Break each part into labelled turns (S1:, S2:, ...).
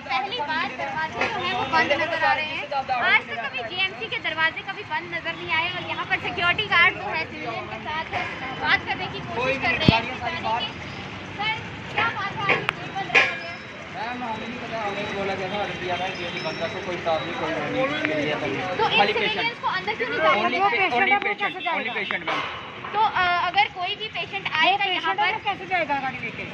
S1: पहली बार दरवाजे जो है वो बंद नजर आ रहे हैं। आज तक कभी जीएमसी के दरवाजे कभी बंद नजर नहीं आए और यहाँ पर सिक्योरिटी गार्ड जो है सिविलियन के साथ बात करने की कोशिश कर रहे हैं। सर क्या बात है,
S2: मैम हमें नहीं पता, हमें बोला गया था, ऑर्डर दिया था कि यदि बंदा को कोई साफ नहीं कोई
S1: तो इन सिविलियंस को अंदर क्यों नहीं जाने
S2: ओनली पेशेंट मैम।
S1: तो अगर कोई भी पेशेंट आएगा यहाँ पर
S3: कैसे जाएगा गाड़ी लेके?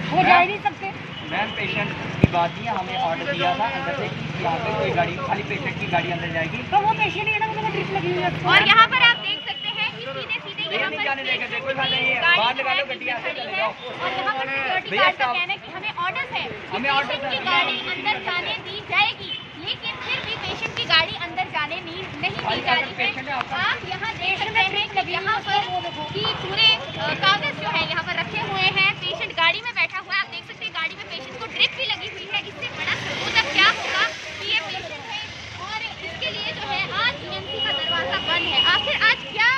S3: वो जा ही नहीं सकते
S2: मैम। पेशेंट की बात नहीं है, हमें ऑर्डर दिया था अंदर से कि यहाँ पे कोई गाड़ी खाली पेशेंट की गाड़ी अंदर जाएगी।
S3: तो वो पेशेंट ही ना मतलब ट्रिप लगी हुई है।
S1: और यहाँ पर आप देख सकते हैं कि सीधे यहाँ पर
S2: जाने देगा, देखो बाहर लगा लो गड्डी आगे चले जाओ।
S1: और यहाँ पर सिक्योरिटी गार्ड का कहना है कि हमें ऑर्डर है,
S2: हमें ऑर्डर
S1: की गाड़ी अंदर जाने दी जाएगी, लेकिन फिर भी पेशेंट की गाड़ी अंदर जाने नहीं दी जा रही है। आप यहाँ देख सकते हैं कि यहाँ पर कि पूरे कागज जो है यहाँ पर रखे हुए हैं, पेशेंट गाड़ी में बैठा हुआ है। आप देख सकते हैं गाड़ी में पेशेंट को ड्रिप भी लगी हुई है। इससे बड़ा सबूत अब क्या होगा कि ये पेशेंट है और इसके लिए जो है आज जीएमसी का दरवाजा बंद है। आखिर आज क्या,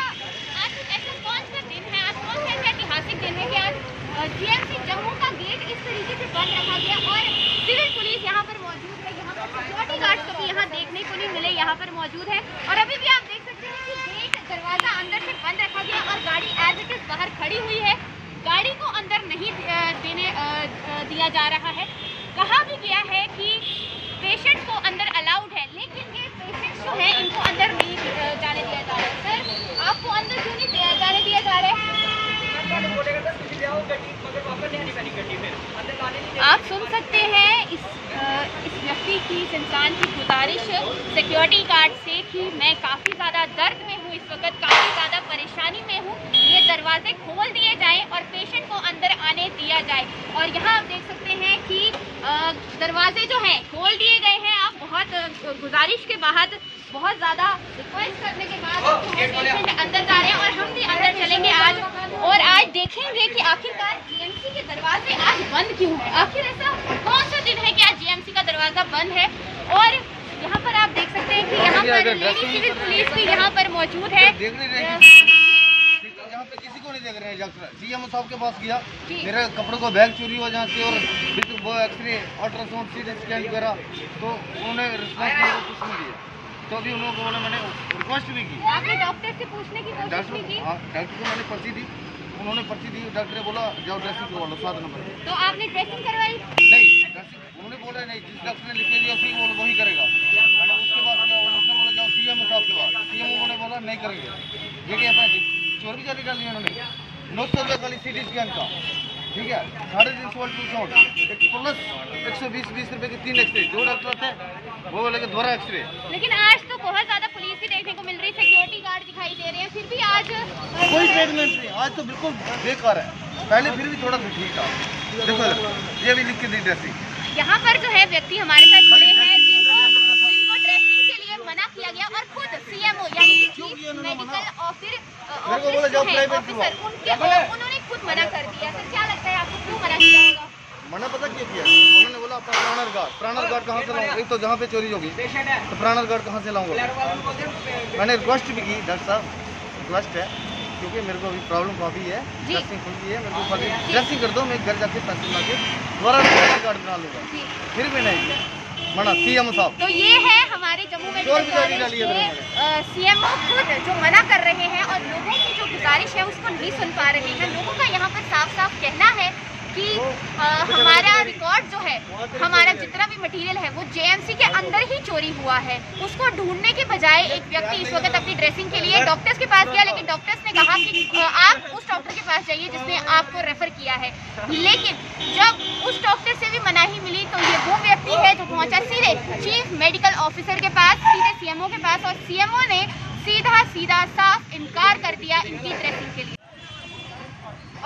S1: आज ऐसा कौन सा दिन है, आज कौन सा ऐसा ऐतिहासिक दिन है कि आज जीएमसी जम्मू का गेट इस तरीके से बंद रखा गया और सिविल पुलिस यहाँ पर मौजूद है। यहाँ पर सिक्योरिटी गार्ड कभी यहाँ देखने को नहीं मिले, यहाँ पर मौजूद है। और अभी भी आप देख सकते हैं कि गेट दरवाजा अंदर से बंद रखा गया और गाड़ी एज इट इज बाहर खड़ी हुई है। गाड़ी को अंदर नहीं दिया जा रहा है। कहा भी गया है कि पेशेंट को अंदर अलाउड है, लेकिन ये पेशेंट जो है इनको अंदर नहीं जाने दिया जा रहा है। सर आपको अंदर क्यों नहीं जाने दिया जा रहा है? आप सुन सकते हैं इस व्यक्ति की, इस इंसान की गुजारिश सिक्योरिटी गार्ड से कि मैं काफ़ी ज़्यादा दर्द में हूँ, इस वक्त काफ़ी ज़्यादा परेशानी में हूँ, ये दरवाजे खोल दिए जाएं और पेशेंट को अंदर आने दिया जाए। और यहाँ आप देख सकते हैं कि दरवाजे जो हैं खोल दिए गए हैं। आप बहुत गुजारिश के बाद, बहुत ज़्यादा रिक्वेस्ट करने के बाद पेशेंट अंदर जा रहे हैं और हम भी अंदर चलेंगे आज और आज देखेंगे कि आखिरकार जीएमसी के दरवाजे आज बंद क्यों है। आखिर ऐसा कौन सा दिन है कि आज जीएमसी का दरवाजा बंद है। और यहाँ पर आप देख सकते हैं कि यहाँ पर लेडी सिविल पुलिस भी यहाँ पर मौजूद है।
S4: यहाँ पे किसी को नहीं देख रहे हैं। सीएमओ साहब के पास गया, मेरे कपड़ों को बैग चोरी हुआ जहाँ से और वो एक्सरे अल्ट्रासाउंड सीटी स्कैन वगैरह, तो उन्होंने रिस्पॉन्स कुछ नहीं दिया। तो अभी उन्होंने बोला, मैंने रिक्वेस्ट भी की,
S1: आपने डॉक्टर से पूछने की कोशिश भी की?
S4: हाँ, डॉक्टर को मैंने पर्ची दी, उन्होंने पर्ची दी, डॉक्टर ने बोला जाओ ड्रेसिंग करवा लो 7 नंबर।
S1: तो आपने ड्रेसिंग करवाई?
S4: नहीं, उन्होंने बोला नहीं, जिस डॉक्टर ने लिख के दिया वही करेगा। मैंने उसके बाद उसने बोला जाओ सीएमओ साहब के पास, सीएमओ ने बोला नहीं करेंगे। ये क्या चोर भी जारी डाली उन्होंने 900 रुपये खाली सीटी स्कैन का, ठीक है, 350 अल्ट्रासाउंड प्लस 120 रुपये के 3 एक्सरे। जो डॉक्टर थे वो बोले कि दोहरा एक्सरे।
S1: लेकिन आज तो बहुत ज्यादा पुलिस भी देखने को मिल रही है, सिक्योरिटी गार्ड दिखाई दे रहे हैं, फिर भी आज
S4: कोई ट्रीटमेंट नहीं। आज तो बिल्कुल बेकार है, पहले फिर भी थोड़ा ठीक था। देखो ये भी लिख के दी ड्रेसिंग।
S1: यहाँ पर जो है व्यक्ति हमारे साथ जुड़े हैं जिनको ड्रेसिंग के लिए मना किया गया और खुद सीएमओ यानी चीफ मेडिकल ऑफिसर उन्होंने खुद मना कर दिया। सर क्या लगता है आपको, क्यों मना किया होगा?
S4: मना पता क्या किया, उन्होंने बोला अपना प्राणर गार्ड कहाँ से लाऊंगा, एक तो जहाँ पे चोरी होगी तो प्राणर गार्ड कहाँ से लाऊंगा। मैंने रिक्वेस्ट भी की, डॉक्टर साहब रिक्वेस्ट है क्योंकि मेरे को अभी प्रॉब्लम काफ़ी है, ड्रेसिंग खुलती है, मेरे को खाली ड्रेसिंग कर दो, मैं घर जाके पैसे ला के दोबारा प्राणर गार्ड बना लूँगा। फिर भी नहीं मना सीएमओ साहब।
S1: तो ये है हमारे जम्मू में सीएमओ खुद जो मना कर रहे हैं और लोगों की जो गुजारिश है उसको नहीं सुन पा रहे हैं। लोगों का यहाँ पर साफ साफ कहना है कि हमारा रिकॉर्ड जो है, हमारा जितना भी मटेरियल है वो जेएमसी के अंदर ही चोरी हुआ है। उसको ढूंढने के बजाय एक व्यक्ति इस वक्त अपनी ड्रेसिंग के लिए डॉक्टर्स के पास गया, लेकिन डॉक्टर्स ने कहा कि आप उस डॉक्टर के पास जाइए जिसने आपको रेफर किया है। लेकिन जब उस डॉक्टर से भी मनाही मिली तो ये वो व्यक्ति है जो पहुंचा सीधे चीफ मेडिकल ऑफिसर के पास, सीधे सीएमओ के पास, और सीएमओ ने सीधा साफ इनकार कर दिया इनकी ड्रेसिंग के लिए।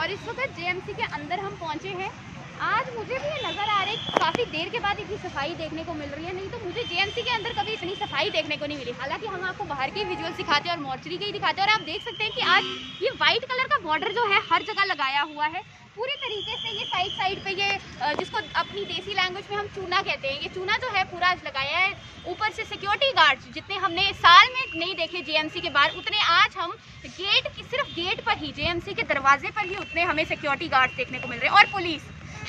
S1: और इस वक्त जेएमसी के अंदर हम पहुंचे हैं। आज मुझे भी ये नज़र आ रहा है काफ़ी देर के बाद इतनी सफाई देखने को मिल रही है, नहीं तो मुझे जेएमसी के अंदर कभी इतनी सफाई देखने को नहीं मिली। हालांकि हम आपको बाहर के विजुअल सिखाते हैं और मॉर्चरी के ही दिखाते हैं, और आप देख सकते हैं कि आज ये वाइट कलर का बॉर्डर जो है हर जगह लगाया हुआ है पूरी तरीके से। ये साइड पे ये जिसको अपनी देसी लैंग्वेज में हम चूना कहते हैं, ये चूना जो है पूरा लगाया है। ऊपर से सिक्योरिटी गार्ड्स जितने हमने साल में नहीं देखे जेएमसी के बाहर, उतने आज हम सिर्फ गेट पर ही, जेएमसी के दरवाजे पर ही उतने हमें सिक्योरिटी गार्ड देखने को मिल रहे हैं। और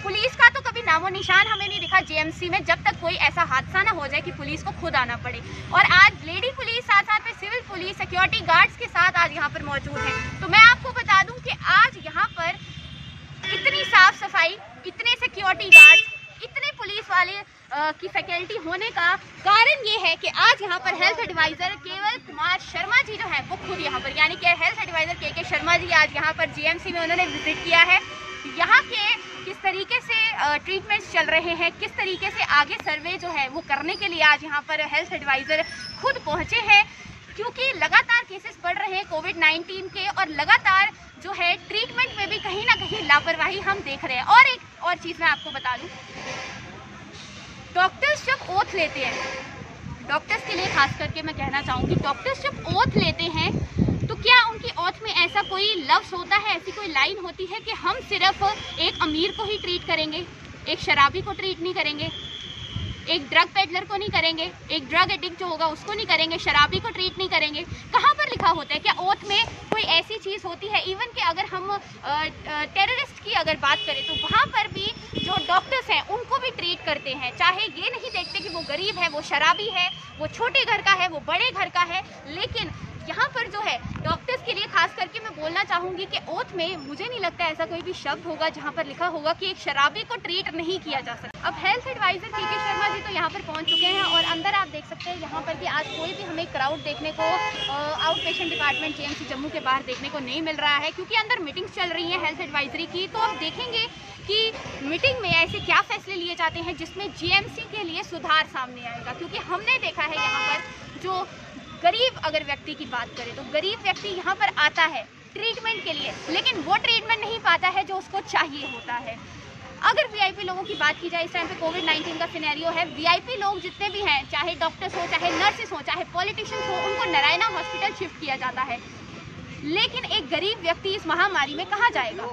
S1: पुलिस का तो कभी नामो निशान हमें नहीं दिखा जेएमसी में, जब तक कोई ऐसा हादसा ना हो जाए कि पुलिस को खुद आना पड़े। और आज लेडी पुलिस साथ साथ में सिविल पुलिस सिक्योरिटी गार्ड्स के साथ आज यहाँ पर मौजूद है। तो मैं आपको बता दूं कि आज यहाँ पर इतनी साफ सफाई, इतने सिक्योरिटी गार्ड्स, इतने पुलिस वाले की फैकल्टी होने का कारण ये है कि आज यहाँ पर हेल्थ एडवाइज़र केवल कुमार शर्मा जी जो है वो खुद यहाँ पर, यानी कि हेल्थ एडवाइज़र के शर्मा जी आज यहाँ पर जेएमसी में उन्होंने विजिट किया है। यहाँ के किस तरीके से ट्रीटमेंट्स चल रहे हैं, किस तरीके से आगे सर्वे जो है वो करने के लिए आज यहाँ पर हेल्थ एडवाइज़र खुद पहुँचे हैं, क्योंकि लगातार केसेस बढ़ रहे हैं कोविड-19 के और लगातार जो है ट्रीटमेंट में भी कहीं ना कहीं लापरवाही हम देख रहे हैं। और एक और चीज़ मैं आपको बता दूं, डॉक्टर्स जब ओथ लेते हैं, डॉक्टर्स के लिए खास करके मैं कहना चाहूँगी, डॉक्टर्स जब ओथ लेते हैं तो क्या उनकी ओथ में ऐसा कोई लफ्ज़ होता है, ऐसी कोई लाइन होती है कि हम सिर्फ एक अमीर को ही ट्रीट करेंगे, एक शराबी को ट्रीट नहीं करेंगे, एक ड्रग पेडलर को नहीं करेंगे, एक ड्रग एडिक्ट जो होगा उसको नहीं करेंगे, शराबी को ट्रीट नहीं करेंगे? कहाँ पर लिखा होता है? क्या ओथ में कोई ऐसी चीज़ होती है? इवन कि अगर हम टेररिस्ट की अगर बात करें तो वहाँ पर भी जो डॉक्टर्स हैं उनको भी ट्रीट करते हैं, चाहे ये नहीं देखते कि वो गरीब है, वो शराबी है, वो छोटे घर का है, वो बड़े घर का है। लेकिन यहाँ पर जो है डॉक्टर्स के लिए खास करके मैं बोलना चाहूँगी कि ओथ में मुझे नहीं लगता ऐसा कोई भी शब्द होगा जहाँ पर लिखा होगा कि एक शराबी को ट्रीट नहीं किया जा सकता। अब हेल्थ एडवाइज़र के शर्मा जी तो यहाँ पर पहुँच चुके हैं और अंदर आप देख सकते हैं यहाँ पर कि आज कोई भी हमें क्राउड देखने को out patient department JMC Jammu के बाहर देखने को नहीं मिल रहा है, क्योंकि अंदर मीटिंग्स चल रही हैं हेल्थ एडवाइजरी की। तो अब देखेंगे कि मीटिंग में ऐसे क्या फैसले लिए जाते हैं जिसमें जेएमसी के लिए सुधार सामने आएगा, क्योंकि हमने देखा है यहाँ पर जो गरीब अगर व्यक्ति की बात करें तो गरीब व्यक्ति यहाँ पर आता है ट्रीटमेंट के लिए, लेकिन वो ट्रीटमेंट नहीं पाता है जो उसको चाहिए होता है। अगर वीआईपी लोगों की बात की जाए, इस टाइम पे कोविड-19 का सिनेरियो है, वीआईपी लोग जितने भी हैं, चाहे डॉक्टर्स हो, चाहे नर्सेस हो, चाहे पॉलिटिशियंस हो, उनको नारायणा हॉस्पिटल शिफ्ट किया जाता है। लेकिन एक गरीब व्यक्ति इस महामारी में कहाँ जाएगा?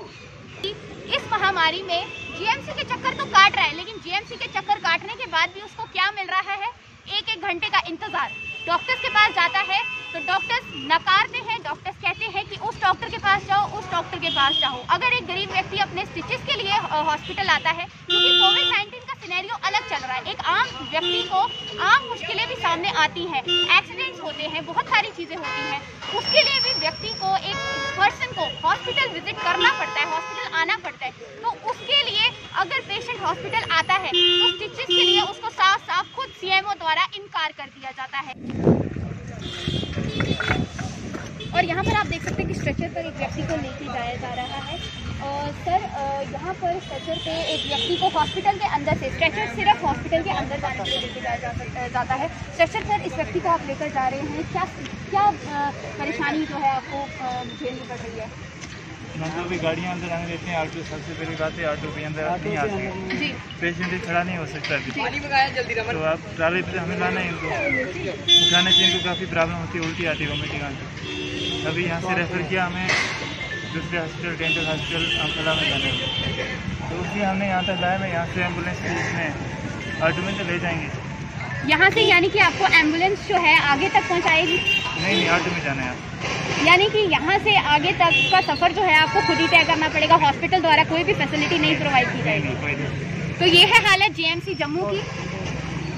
S1: इस महामारी में जेएमसी के चक्कर तो काट रहा है, लेकिन जेएमसी के चक्कर काटने के बाद भी उसको क्या मिल रहा है? एक घंटे का इंतजार। डॉक्टर्स के पास जाता है तो डॉक्टर्स नकारते हैं, डॉक्टर्स कहते हैं कि उस डॉक्टर के पास जाओ, उस डॉक्टर के पास जाओ। अगर एक गरीब व्यक्ति अपने स्टिचेस के लिए हॉस्पिटल आता है, क्योंकि कोविड-19 का सिनेरियो अलग चल रहा है, एक आम व्यक्ति को आम मुश्किलें भी सामने आती हैं, एक्सीडेंट्स होते हैं, बहुत सारी चीज़ें होती हैं, उसके लिए भी व्यक्ति को, एक पर्सन को हॉस्पिटल विजिट करना पड़ता है, हॉस्पिटल आना पड़ता है। तो उसके लिए अगर पेशेंट हॉस्पिटल आता है तो स्टिचेस के लिए उसको साफ साफ खुद सीएमओ द्वारा इनकार कर दिया जाता है। और यहाँ पर आप देख सकते हैं कि स्ट्रेचर पर एक व्यक्ति को लेके जाया जा रहा है। और सर यहाँ पर स्ट्रेचर पे एक व्यक्ति को हॉस्पिटल के अंदर से, स्ट्रेचर सिर्फ हॉस्पिटल के अंदर जाने के लिए लेके जाया जाता है। स्ट्रेचर पर इस व्यक्ति को आप लेकर जा रहे हैं, क्या परेशानी जो है आपको झेलनी पड़ रही है?
S5: मतलब भी गाड़ियाँ अंदर आने देते हैं, ऑटो सबसे पहली बात है, ऑटो भी अंदर नहीं आ सकते, पेशेंट ही खड़ा नहीं हो सकता अभी। तो आप ट्राली पे हमें लाना है, इनको उठाने से इनको काफ़ी प्रॉब्लम होती है, उल्टी आती है, वोमिटिंग आती है। अभी यहाँ से रेफर किया हमें दूसरे हॉस्पिटल, डेंटल हॉस्पिटल अम्फला में जाने में, तो उसलिए हमने यहाँ तक लाया। मैं यहाँ से एम्बुलेंस से इसमें ऑटो में तो ले जाएंगे
S1: यहाँ से, यानी कि आपको एम्बुलेंस जो है आगे तक पहुँचाएगी?
S5: नहीं, ऑटो में जाना है।
S1: यानी कि यहाँ से आगे तक का सफ़र जो है आपको खुद ही तय करना पड़ेगा, हॉस्पिटल द्वारा कोई भी फैसिलिटी नहीं प्रोवाइड की जाएगी। तो ये है हालत जेएमसी जम्मू की,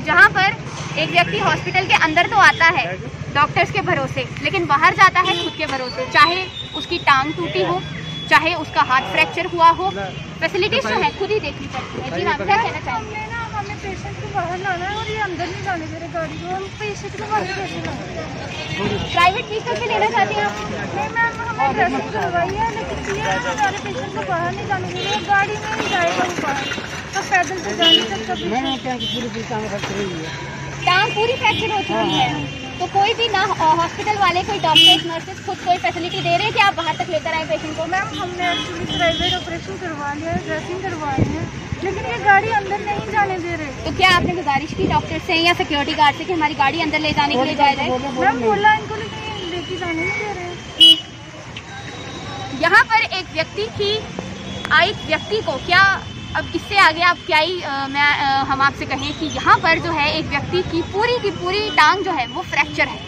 S1: जहाँ पर एक व्यक्ति हॉस्पिटल के अंदर तो आता है डॉक्टर्स के भरोसे, लेकिन बाहर जाता है खुद के भरोसे, चाहे उसकी टांग टूटी हो, चाहे उसका हाथ फ्रैक्चर हुआ हो, फैसिलिटीज जो है खुद ही देखनी पड़ती है। जी मैम, क्या कहना चाहेंगे?
S3: हमें पेशेंट को बाहर लाना है और ये अंदर नहीं जाने दे रहे गाड़ी को, हम पेशेंट को बाहर कैसे लाएंगे?
S1: प्राइवेट व्हीकल से लेना चाहते हैं आप?
S3: नहीं मैम, हमें ड्रेसिंग करवाई है, लेकिन ये हमारे पेशेंट को बाहर नहीं जाने दे रहे, गाड़ी में नहीं जाएगा वो बाहर, तो पैदल तो जा नहीं सकता।
S1: टांग पूरी फ्रैक्चर हो चुकी है, तो कोई भी ना हॉस्पिटल वाले, कोई डॉक्टर्स, नर्सेस खुद कोई फैसिलिटी दे रहे हैं कि आप बाहर तक लेकर आए पेशेंट को?
S3: मैम हमने एक्चुअली प्राइवेट ऑपरेशन करवा लिया है, ड्रेसिंग करवाई है, लेकिन ये गाड़ी अंदर नहीं जाने दे रहे।
S1: तो क्या आपने गुजारिश की डॉक्टर से या सिक्योरिटी गार्ड से कि हमारी गाड़ी अंदर ले जाने के लिए जाया जाए?
S3: मैम बोला इनको, लेकिन लेके जाने नहीं दे रहे।
S1: यहाँ पर एक व्यक्ति को क्या अब इससे आगे आप क्या ही हम आपसे कहें कि यहाँ पर जो है एक व्यक्ति की पूरी टांग जो है वो फ्रैक्चर है,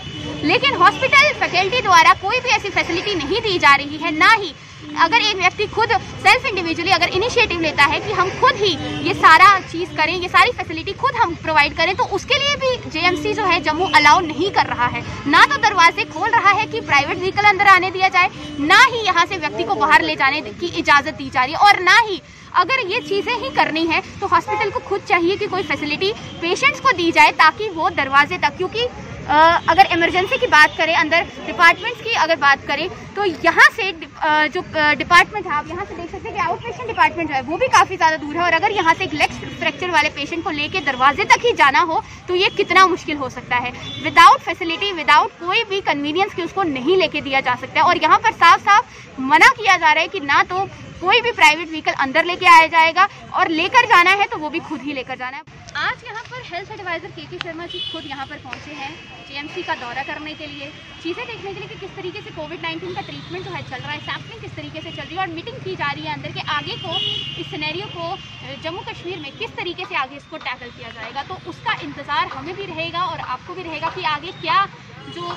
S1: लेकिन हॉस्पिटल फैकल्टी द्वारा कोई भी ऐसी फैसिलिटी नहीं दी जा रही है। ना ही अगर एक व्यक्ति खुद सेल्फ इंडिविजुअली अगर इनिशिएटिव लेता है कि हम खुद ही ये सारा चीज़ करें, ये सारी फैसिलिटी खुद हम प्रोवाइड करें, तो उसके लिए भी जेएमसी जो है जम्मू अलाउ नहीं कर रहा है। ना तो दरवाजे खोल रहा है कि प्राइवेट व्हीकल अंदर आने दिया जाए, ना ही यहाँ से व्यक्ति को बाहर ले जाने की इजाज़त दी जा रही है, और ना ही अगर ये चीज़ें ही करनी है तो हॉस्पिटल को खुद चाहिए कि कोई फैसिलिटी पेशेंट्स को दी जाए ताकि वो दरवाजे तक, क्योंकि अगर इमरजेंसी की बात करें, अंदर डिपार्टमेंट्स की अगर बात करें तो यहाँ से जो डिपार्टमेंट है आप यहाँ से देख सकते हैं कि आउट पेशेंट डिपार्टमेंट जो है वो भी काफ़ी ज़्यादा दूर है, और अगर यहाँ से एक लेग फ्रैक्चर वाले पेशेंट को लेके दरवाजे तक ही जाना हो तो ये कितना मुश्किल हो सकता है। विदाउट फैसिलिटी, विदाउट कोई भी कन्वीनियंस की उसको नहीं लेके दिया जा सकता है। और यहाँ पर साफ साफ मना किया जा रहा है कि ना तो कोई भी प्राइवेट व्हीकल अंदर लेके आया जाएगा, और लेकर जाना है तो वो भी खुद ही लेकर जाना है। आज यहाँ पर हेल्थ एडवाइज़र के शर्मा जी खुद यहाँ पर पहुँचे हैं जेएमसी का दौरा करने के लिए, चीज़ें देखने के लिए कि किस तरीके से कोविड-19 का ट्रीटमेंट जो है चल रहा है, सैम्पलिंग किस तरीके से चल रही है, और मीटिंग की जा रही है अंदर के आगे को इस सिनेरियो को जम्मू कश्मीर में किस तरीके से आगे इसको टैकल किया जाएगा। तो उसका इंतज़ार हमें भी रहेगा और आपको भी रहेगा कि आगे क्या जो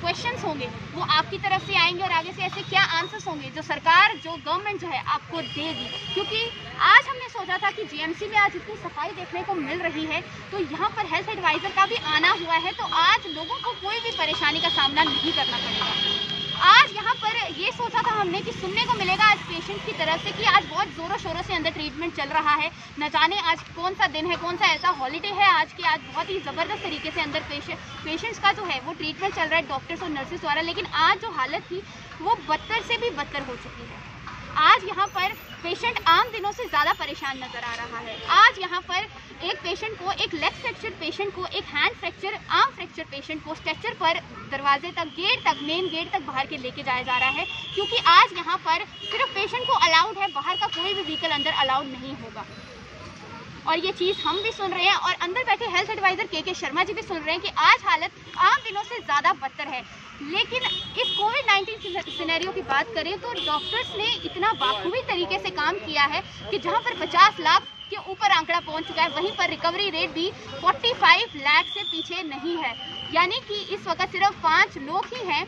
S1: क्वेश्चंस होंगे वो आपकी तरफ से आएंगे, और आगे से ऐसे क्या आंसर्स होंगे जो सरकार, जो गवर्नमेंट जो है आपको देगी। क्योंकि आज हमने सोचा था कि जीएमसी में आज इतनी सफाई देखने को मिल रही है, तो यहाँ पर हेल्थ एडवाइज़र का भी आना हुआ है, तो आज लोगों को कोई भी परेशानी का सामना नहीं करना पड़ेगा। आज यहाँ पर ये सोचा था हमने कि सुनने को मिलेगा आज पेशेंट की तरफ से कि आज बहुत ज़ोरों शोरों से अंदर ट्रीटमेंट चल रहा है, न जाने आज कौन सा दिन है, कौन सा ऐसा हॉलीडे है आज की, आज बहुत ही ज़बरदस्त तरीके से अंदर पेशेंट्स का जो है वो ट्रीटमेंट चल रहा है डॉक्टर्स और नर्सेज द्वारा। लेकिन आज जो हालत थी वो बदतर से भी बदतर हो चुकी है। आज यहाँ पर पेशेंट आम दिनों से ज़्यादा परेशान नज़र आ रहा है। आज यहाँ पर एक पेशेंट को, एक लेग फ्रैक्चर पेशेंट को, एक hand fracture, arm fracture patient को स्ट्रेचर पर दरवाजे तक, गेट तक, मेन गेट तक बाहर के लेके जाया जा रहा है, क्योंकि आज यहाँ पर सिर्फ पेशेंट को अलाउड है, बाहर का कोई भी व्हीकल अंदर अलाउड नहीं होगा। और ये चीज़ हम भी सुन रहे हैं और अंदर बैठे हेल्थ एडवाइज़र के शर्मा जी भी सुन रहे हैं कि आज हालत आम दिनों से ज़्यादा बदतर है। लेकिन इस कोविड-19 सिनेरियो की बात करें तो डॉक्टर्स ने इतना बाखूबी तरीके से काम किया है कि जहां पर 50 लाख के ऊपर आंकड़ा पहुंच चुका है, वहीं पर रिकवरी रेट भी 45 लाख से पीछे नहीं है। यानी कि इस वक्त सिर्फ 5 लोग ही हैं,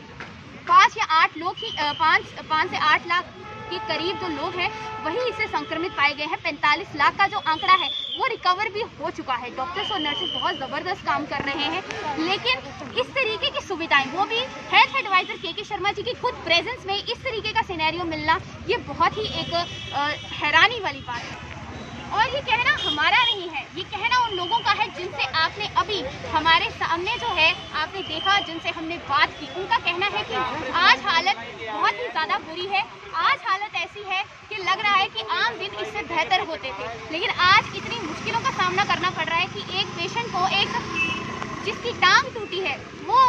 S1: 5 या 8 लोग ही 5 से 8 लाख के करीब जो लोग हैं वही इससे संक्रमित पाए गए हैं। 45 लाख का जो आंकड़ा है वो रिकवर भी हो चुका है। डॉक्टर्स और नर्सेज बहुत ज़बरदस्त काम कर रहे हैं, लेकिन इस तरीके की सुविधाएं, वो भी हेल्थ एडवाइज़र के शर्मा जी की खुद प्रेजेंस में इस तरीके का सिनेरियो मिलना, ये बहुत ही एक हैरानी वाली बात है। और ये कहना हमारा नहीं है, ये कहना उन लोगों का है जिनसे आपने अभी हमारे सामने जो है आपने देखा, जिनसे हमने बात की, उनका कहना है कि आज हालत बहुत ही ज़्यादा बुरी है। आज हालत ऐसी है कि लग रहा है कि आम दिन इससे बेहतर होते थे, लेकिन आज इतनी मुश्किलों का सामना करना पड़ रहा है कि एक पेशेंट को, एक जिसकी टांग टूटी है, वो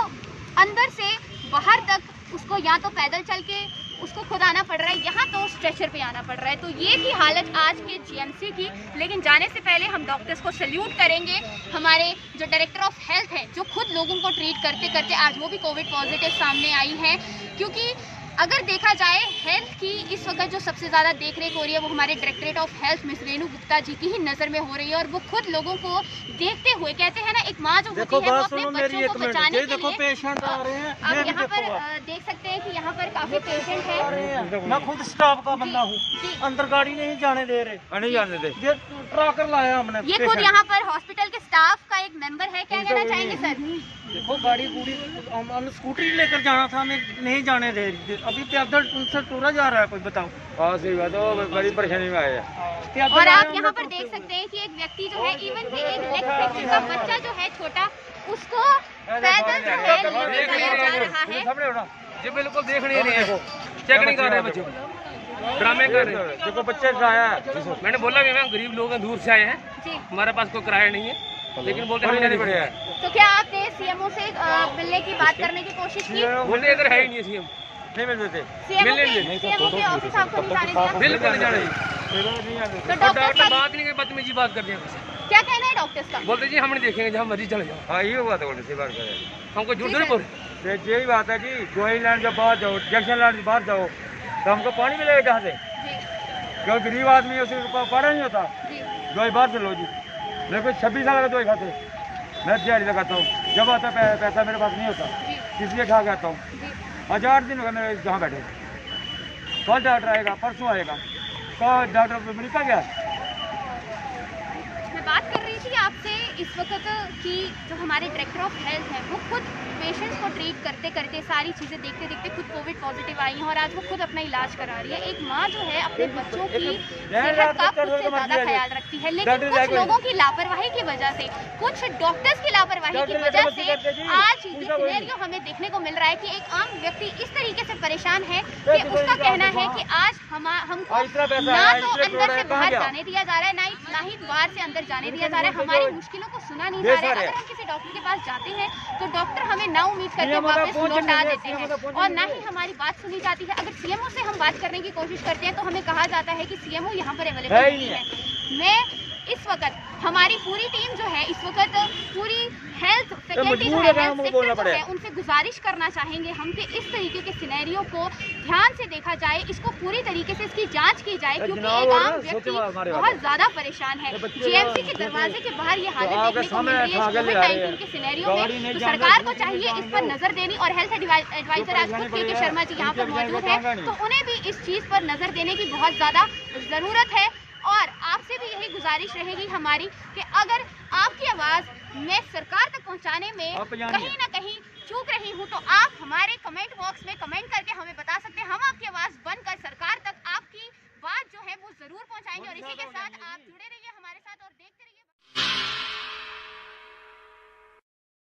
S1: अंदर से बाहर तक उसको या तो पैदल चल के उसको खुद आना पड़ रहा है, यहाँ तो स्ट्रेचर पे आना पड़ रहा है। तो ये थी हालत आज के जीएमसी की। लेकिन जाने से पहले हम डॉक्टर्स को सैल्यूट करेंगे, हमारे जो डायरेक्टर ऑफ हेल्थ है, जो खुद लोगों को ट्रीट करते करते आज वो भी कोविड पॉजिटिव सामने आई है। क्योंकि अगर देखा जाए हेल्थ की इस वक्त जो सबसे ज़्यादा देख रेख हो रही है वो हमारे directorate of health miss Renu Gupta ji की ही नज़र में हो रही है, और वो खुद लोगों को देखते हुए, कहते हैं ना, एक माँ जो होती है वो अपने बच्चों को बचाने के लिए पेशेंट आ रहे हैं। आप यहाँ पर देख सकते हैं कि यहाँ पर काफ़ी पेशेंट है।
S6: मैं खुद स्टाफ का बंदा हूँ, अंदर गाड़ी नहीं जाने दे रहे, नहीं जाने दे, ट्रैकर लाया हमने।
S1: ये खुद यहाँ पर हॉस्पिटल के स्टाफ का एक मेंबर है, क्या कहना चाहेंगे सर?
S6: देखो गाड़ी पूरी हम स्कूटी लेकर जाना था, हमें नहीं जाने दे रही, अभी पैदल उनसे टूरा जा रहा है, कोई बताओ। हाँ सही बात है, बड़ी परेशानी में आए हैं।
S1: और आप यहाँ पर देख सकते हैं कि एक व्यक्ति जो है, इवन कि एक लेग फ्रैक्चर का बच्चा जो है छोटा, उसको पैदल जो है लेकर जाया जा रहा है।
S7: जी बिल्कुल देख नहीं रहे हैं, चेक नहीं कर रहे हैं, बच्चे ड्रामे कर रहे हैं।
S6: देखो बच्चे आया है,
S7: मैंने बोला भी मैं गरीब लोग हैं, दूर से आए हैं, हमारे पास कोई किराया नहीं है, लेकिन बोलते हैं नहीं बढ़िया है।
S1: तो क्या आपने सीएमओ से मिलने की बात करने की कोशिश की?
S7: बोले इधर है ही नहीं सीएम,
S6: नहीं मिल देते,
S1: सीएमओ के ऑफिस आपको नहीं जाने दिया?
S7: बिल्कुल नहीं जाने।
S1: तो डॉक्टर
S7: बात नहीं, बदतमीजी बात कर दिया।
S1: क्या कहना है डॉक्टर्स का?
S7: बोलते जी हम नहीं देखेंगे, जहाँ मर्जी चले जाओ।
S6: हाँ ये बात है, सही बात कर रहे हैं,
S7: हमको झूठ नहीं बोल,
S6: यही बात है जी। गोई लैंड जब बाहर जाओ, जंक्शन लैंड बाहर जाओ तो हमको पानी मिलेगा जहाँ से, क्यों गरीब आदमी उसे पड़ा नहीं होता, दवाई बाहर से लो जी। मेरे को 26 साल का दवाई खाते, मैं दिहाड़ी लगाता हूँ, जब आता पैसा मेरे पास नहीं होता, इसलिए खा के आता हूँ। आज 8 दिन हो गए मेरे जहाँ बैठे, कल डॉक्टर आएगा, परसों आएगा, कल डॉक्टर निकल गया।
S1: मैं बात कर रही थी आपसे इस वक्त कि जो हमारे डायरेक्टर ऑफ हेल्थ हैं वो खुद पेशेंट्स को ट्रीट करते करते सारी चीज़ें देखते देखते खुद कोविड पॉजिटिव आई हैं और आज वो खुद अपना इलाज करा रही है। एक माँ जो है अपने बच्चों की सेहत का खुद से ज़्यादा ख्याल रखती है, लेकिन कुछ लोगों की लापरवाही की वजह से, कुछ डॉक्टर्स की लापरवाही की वजह से आज ये सिनेरियो हमें देखने को मिल रहा है कि एक आम व्यक्ति इस तरीके से परेशान है कि उसका कहना है कि आज हमको ना तो अंदर से बाहर जाने दिया जा रहा है, ना ही बाहर से अंदर जाने दिया जा रहा है, हमारी मुश्किलों को सुना नहीं जा रहा है। अगर हम किसी डॉक्टर के पास जाते हैं तो डॉक्टर हमें ना उम्मीद करके वापस लौटा देते हैं और ना ही हमारी बात सुनी जाती है। अगर सीएमओ से हम बात करने की कोशिश करते हैं तो हमें कहा जाता है कि सीएमओ यहाँ पर अवेलेबल नहीं है। मैं इस वक्त हमारी पूरी टीम जो है इस वक्त पूरी हेल्थ फैकल्टी जो है, हेल्थ सेक्टर जो है, उनसे गुजारिश करना चाहेंगे हम कि इस तरीके के सिनेरियो को ध्यान से देखा जाए, इसको पूरी तरीके से इसकी जांच की जाए, क्योंकि एक आम व्यक्ति बहुत ज्यादा परेशान है। जीएमसी के दरवाजे के बाहर ये हालत देखने को मिल रही है कोविड-19 के सिनेरियो में, तो सरकार को चाहिए इस पर नजर देनी और हेल्थ एडवाइजर आज खुद के शर्मा जी यहाँ पर मौजूद है, तो उन्हें भी इस चीज पर नजर देने की बहुत ज्यादा जरूरत है। और आपसे भी यही गुजारिश रहेगी हमारी कि अगर आपकी आवाज़ मैं सरकार तक पहुंचाने में कहीं ना कहीं चूक रही हूं तो आप हमारे कमेंट बॉक्स में कमेंट करके हमें बता सकते हैं। हम आपकी आवाज़ बनकर सरकार तक आपकी बात जो है वो ज़रूर पहुंचाएंगे और इसी के साथ आप जुड़े